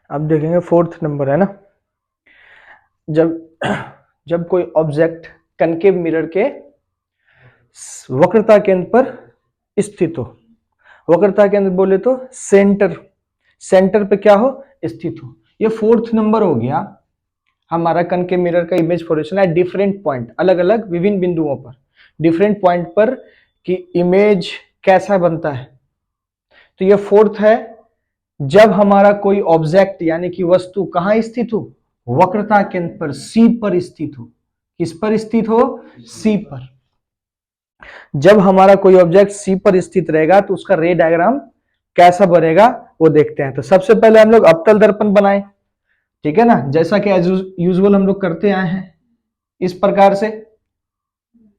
अब देखेंगे fourth number है ना, जब कोई ऑब्जेक्ट कनकेव मिरर के वक्रता केंद्र पर स्थित हो, वक्रता केंद्र बोले तो सेंटर पे क्या हो, स्थित हो। ये फोर्थ नंबर हो गया हमारा कनकेव मिरर का इमेज फॉर्मेशन है डिफरेंट पॉइंट, अलग अलग विभिन्न बिंदुओं पर, डिफरेंट पॉइंट पर कि इमेज कैसा बनता है। तो ये फोर्थ है, जब हमारा कोई ऑब्जेक्ट यानी कि वस्तु कहां स्थित हो, वक्रता केंद्र पर सी पर स्थित हो। किस पर स्थित हो, सी पर। जब हमारा कोई ऑब्जेक्ट सी पर स्थित रहेगा तो उसका रे डायग्राम कैसा बनेगा वो देखते हैं। तो सबसे पहले हम लोग अवतल दर्पण बनाए, ठीक है ना, जैसा कि एज यूजुअल हम लोग करते आए हैं इस प्रकार से,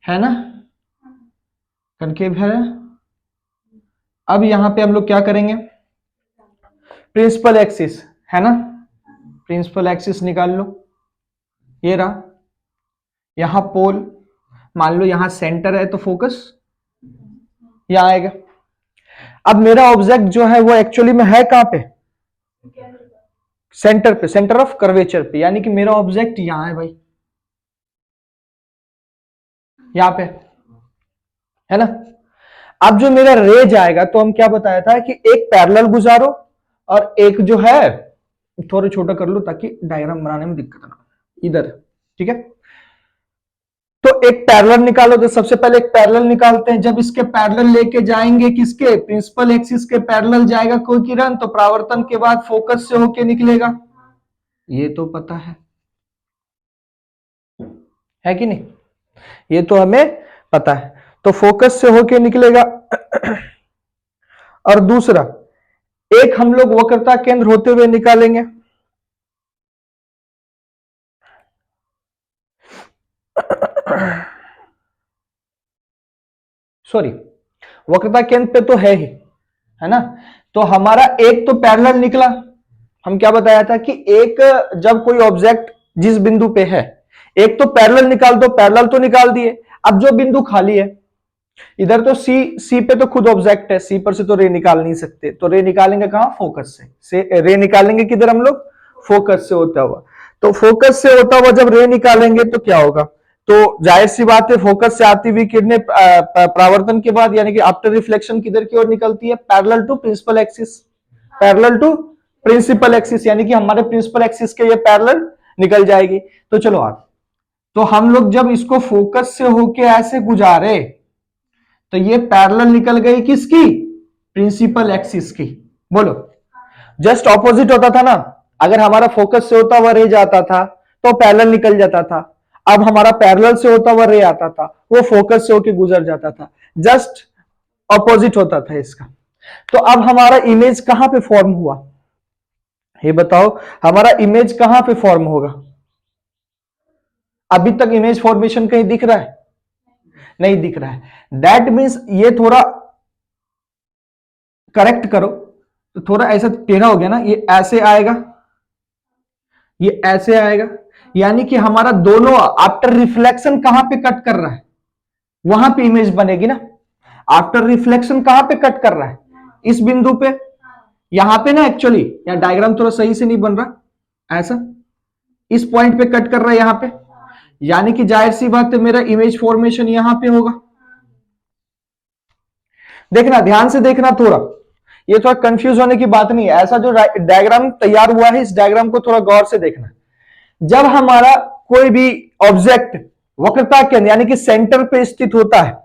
है ना, कनकेव है। अब यहां पे हम लोग क्या करेंगे, प्रिंसिपल एक्सिस है ना, प्रिंसिपल एक्सिस निकाल लो, ये रहा। यहां पोल, मान लो यहां सेंटर है तो फोकस यहां आएगा। अब मेरा ऑब्जेक्ट जो है वो एक्चुअली में है कहां पे, सेंटर पे, सेंटर ऑफ कर्वेचर पे, यानी कि मेरा ऑब्जेक्ट यहां है भाई, यहां पे, है ना। अब जो मेरा रे जाएगा तो हम क्या बताया था कि एक पैरेलल गुजारो और एक जो है, थोड़ा छोटा कर लो ताकि डायग्राम बनाने में दिक्कत ना, इधर, ठीक है। तो एक पैरेलल निकालो, तो सबसे पहले एक पैरेलल निकालते हैं। जब इसके पैरेलल लेके जाएंगे, किसके, प्रिंसिपल एक्सिस के पैरेलल जाएगा कोई किरण, तो परावर्तन के बाद फोकस से होके निकलेगा, ये तो पता है कि नहीं, ये तो हमें पता है। तो फोकस से होके निकलेगा। और दूसरा एक हम लोग वक्रता केंद्र होते हुए निकालेंगे, सॉरी, वक्रता केंद्र पे तो है ही, है ना। तो हमारा एक तो पैरेलल निकला, हम क्या बताया था कि एक, जब कोई ऑब्जेक्ट जिस बिंदु पे है, एक तो पैरेलल निकाल दो, पैरेलल तो निकाल दिए। अब जो बिंदु खाली है इधर, तो सी पे तो खुद ऑब्जेक्ट है, सी पर से तो रे निकाल नहीं सकते, तो रे निकालेंगे कहां, फोकस से रे निकालेंगे किधर हम लोग, फोकस से होता हुआ। तो फोकस से होता हुआ जब रे निकालेंगे तो क्या होगा, तो जाहिर सी बात है फोकस से आती हुई किरणें परावर्तन के बाद यानी कि आफ्टर रिफ्लेक्शन किधर की ओर निकलती है, parallel to principal axis, parallel to principal axis, यानी कि हमारे प्रिंसिपल एक्सिस के ये पैरेलल निकल जाएगी। तो चलो आगे, तो हम लोग जब इसको फोकस से होके ऐसे गुजारे तो ये पैरेलल निकल गई किसकी, प्रिंसिपल एक्सिस की, बोलो। जस्ट ऑपोजिट होता था ना, अगर हमारा फोकस से होता हुआ रे जाता था तो पैरेलल निकल जाता था, अब हमारा पैरेलल से होता हुआ रे आता था, वो फोकस से होकर गुजर जाता था, जस्ट ऑपोजिट होता था इसका। तो अब हमारा इमेज कहां पे फॉर्म हुआ, ये बताओ, हमारा इमेज कहां पे फॉर्म होगा। अभी तक इमेज फॉर्मेशन कहीं दिख रहा है, नहीं दिख रहा है। दैट मीन्स ये थोड़ा करेक्ट करो, तो थोड़ा ऐसा टेढ़ा हो गया ना, ये ऐसे आएगा, ये ऐसे आएगा, यानी कि हमारा दोनों आफ्टर रिफ्लेक्शन कहां पे कट कर रहा है, वहां पे इमेज बनेगी ना। आफ्टर रिफ्लेक्शन कहां पे कट कर रहा है, इस बिंदु पे, यहां पे ना, एक्चुअली यहां डायग्राम थोड़ा सही से नहीं बन रहा, ऐसा इस पॉइंट पे कट कर रहा है यहां पे, यानी कि जाहिर सी बात है मेरा इमेज फॉर्मेशन यहां पे होगा। देखना, ध्यान से देखना, थोड़ा ये थोड़ा कंफ्यूज होने की बात नहीं है, ऐसा जो डायग्राम तैयार हुआ है इस डायग्राम को थोड़ा गौर से देखना। जब हमारा कोई भी ऑब्जेक्ट वक्रता केंद्र यानी कि सेंटर पे स्थित होता है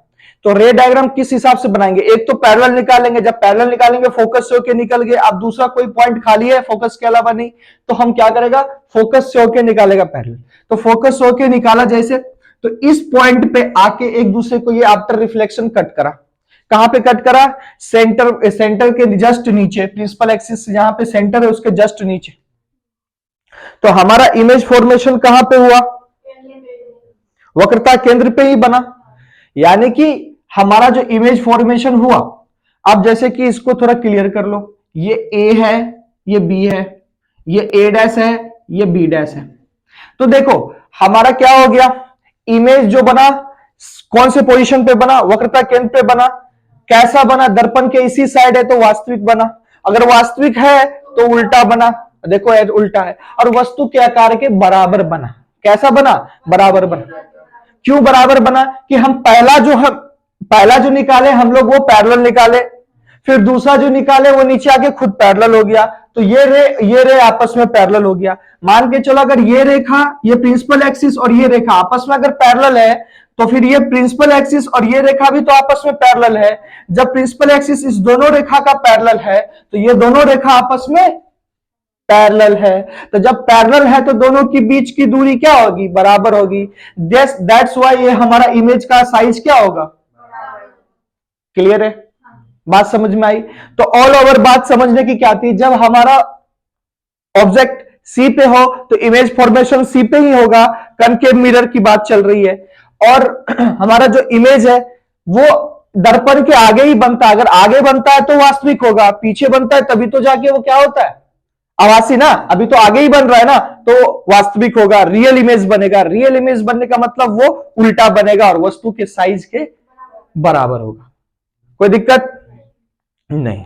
तो रे डायग्राम किस हिसाब से बनाएंगे, एक तो पैरेलल निकालेंगे, जब पैरेलल निकालेंगे फोकस से होकर निकल गए, अब दूसरा कोई पॉइंट खाली है फोकस के अलावा नहीं, तो हम क्या करेगा, फोकस से होकर निकालेगा पैरेलल। तो फोकस से होकर निकाला जैसे, तो इस पॉइंट पे आके एक दूसरे को ये आफ्टर रिफ्लेक्शन कट करा, कहां पे कट करा, सेंटर के जस्ट नीचे, प्रिंसिपल एक्सिस जहां पे सेंटर है उसके जस्ट नीचे। तो हमारा इमेज फॉर्मेशन कहां पे हुआ, वक्रता केंद्र पे ही बना, यानी कि हमारा जो इमेज फॉर्मेशन हुआ, अब जैसे कि इसको थोड़ा क्लियर कर लो, ये ए है, ये बी है, ये ए डैश है, ये बी डैश है। तो देखो हमारा क्या हो गया, इमेज जो बना कौन से पोजीशन पे बना, वक्रता केंद्र पे बना, कैसा बना, दर्पण के इसी साइड है तो वास्तविक बना। अगर वास्तविक है तो उल्टा बना, देखो उल्टा है, और वस्तु के आकार के बराबर बना। कैसा बना? बराबर बना। क्यों बराबर बना? कि हम पहला जो निकाले हम लोग वो पैरेलल निकाले, फिर दूसरा जो निकाले वो नीचे आके खुद पैरेलल हो गया, तो ये रे आपस में पैरेलल हो गया। मान के चलो अगर ये रेखा, ये प्रिंसिपल एक्सिस और ये रेखा आपस में अगर पैरेलल है, तो फिर ये प्रिंसिपल एक्सिस और ये रेखा भी तो आपस में पैरेलल है। जब प्रिंसिपल एक्सिस इस दोनों रेखा का पैरेलल है, तो ये दोनों रेखा आपस में पैरेलल है। तो जब पैरेलल है तो दोनों के बीच की दूरी क्या होगी? बराबर होगी। दैट्स व्हाई ये हमारा इमेज का साइज क्या होगा? क्लियर है? बात समझ में आई? तो ऑल ओवर बात समझने की क्या थी, जब हमारा ऑब्जेक्ट सी पे हो तो इमेज फॉर्मेशन सी पे ही होगा, कनकेव मिरर की बात चल रही है। और हमारा जो इमेज है वो दर्पण के आगे ही बनता है, अगर आगे बनता है तो वास्तविक होगा, पीछे बनता है तभी तो जाके वो क्या होता है? आभासी ना। अभी तो आगे ही बन रहा है ना, तो वास्तविक होगा, रियल इमेज बनेगा। रियल इमेज बनने का मतलब वो उल्टा बनेगा और वस्तु के साइज के बराबर होगा। कोई दिक्कत नहीं।